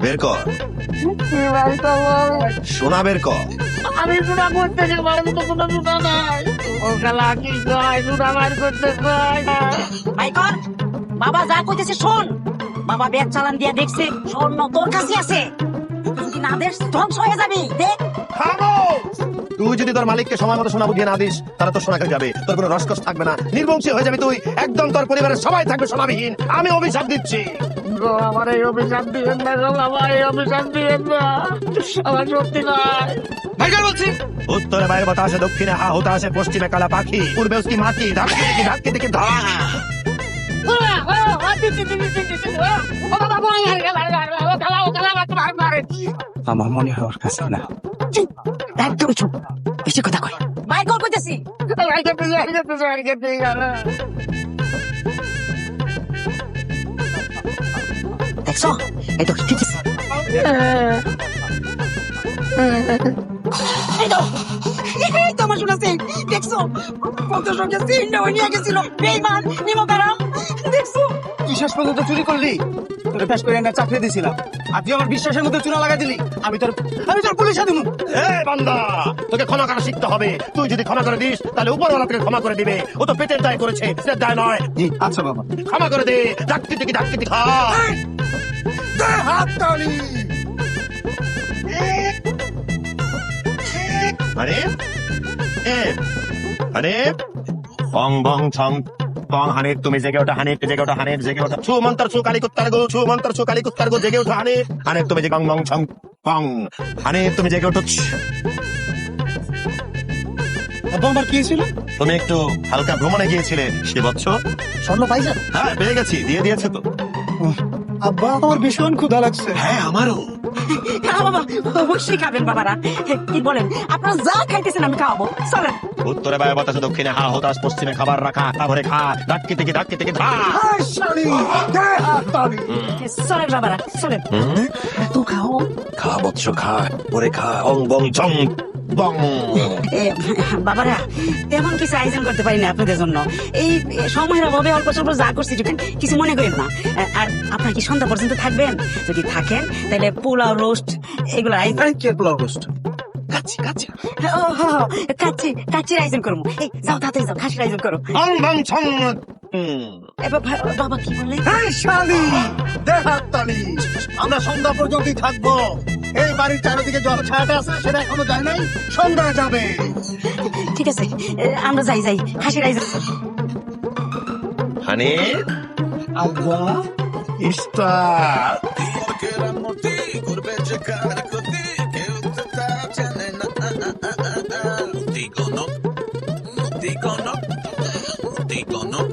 বের কর, সোনা বের কর। আমি সোনা করতে যে পারবো তো কোনো সোনা নাই। ও খেলা কি কয় সোনা বার করতে কয়। মাইকর বাবা যা কইতেছে শোন। বাবা ব্যাগ চালান দিয়া দেখছে স্বর্ণ তোর কাছে আছে, যদি না দেশ ধ্বংস হয়ে যাবি। দেখ তুই যদি তোর মালিককে সময় মতো সোনা বুঝিয়ে না দিস তাহলে তোর সোনা খেয়ে যাবে, তোর কোনো রসকস থাকবে না, নির্বংশী হয়ে যাবে তুই একদম, তোর পরিবারের সবাই থাকবে সোনাবিহীন। আমি অভিশাপ দিচ্ছি। গো আমার এই অভিশাপ দিবেন না গো বাবা, এই অভিশাপ দিবেন না, আমার শক্তি নাই। ভাইজান বলছি, উত্তরে বায়ু বাতাসে, দক্ষিণে হা হুতাশে, পশ্চিমে কালা পাখি, পূর্বে উসকি মাটি, ধাক্কে থেকে ধরা। আমার মনে হয় ওর কাছে না। একদম চুপ, বেশি কথা কয়। মাইকর কইতেছি দেখছো, এই তো ঠিক আছে। এই তো এই তো আমার শুনেছি, দেখছো কত সঙ্গে সিন্ডা নিয়ে গেছিল বেঈমান নিমকারাম, দেখছো তুই শেষ পর্যন্ত চুরি করলি, তোর পেশ করে না চাকরি দিছিলাম, আর তুই আমার বিশ্বাসের মধ্যে চুনা লাগাই দিলি। আমি তোর পুলিশে দিব। বান্দা, তোকে ক্ষমা করা শিখতে হবে। তুই যদি ক্ষমা করে দিস তাহলে উপরওয়ালা তোকে ক্ষমা করে দিবে। ও তো পেটের দায় করেছে, পেটের দায় নয়। জি আচ্ছা বাবা। ক্ষমা করে দে, ধাক্কি থেকে খা। দে হাত তালি। আরে আরে বং বং ছং বং হানিফ, তুমি জেগে ওঠো হানিফ, জেগে ওঠো হানিফ, জেগে ওঠো। ছু মন্তর ছু কালী কুত্তার গো, ছু মন্তর ছু কালী কুত্তার গো, জেগে ওঠো হানিফ। হানিফ তুমি জেগে বং ছং বং, হানিফ তুমি জেগে ওঠো। আব্বা আমার কি ছিল? তুমি একটু হালকা ভ্রমণে গিয়েছিলে সে বছর। স্বর্ণ পাইছেন? হ্যাঁ পেয়ে গেছি, দিয়ে দিয়েছে তো। আব্বা আমার ভীষণ ক্ষুধা লাগছে। হ্যাঁ আমারও। হ্যাঁ বাবা, অবশ্যই খাবেন বাবারা। কি বলেন, আপনারা যা খাইতেছেন আমি খাওয়াবো, চলেন। উত্তরে বায়ু বাতাসে, দক্ষিণে হা হুতাশ, পশ্চিমে খাবার রাখা, তারপরে খা, ধাক্কি থেকে ধা। চলেন বাবারা, চলেন। তো খাও। খা বৎস খা, পরে খা, অং বং চং বং। বাবারা তেমন কিছু আয়োজন করতে পারি না আপনাদের জন্য, এই সময়ের অভাবে অল্প স্বল্প যা করছি কিছু মনে করেন না। আর আপনারা কি সন্ধ্যা পর্যন্ত থাকবেন? যদি থাকেন তাহলে পোলাও রোস্ট এগুলো কাচ্চির আয়োজন করবো। এই যাও তাড়াতাড়ি যাও, খাসির আয়োজন করো। অং বং ছং। বাবা কি বললে? আমরা সন্ধ্যা পর্যন্তই থাকবো। এই বাড়ির চারিদিকে জল ছায়াটা আছে, সেটা এখনো যায় নাই, সন্ধ্যা যাবে। ঠিক আছে, আমরা যাই খাসির আয়োজন। হানিফ আব্বা ইফতার। Digo no.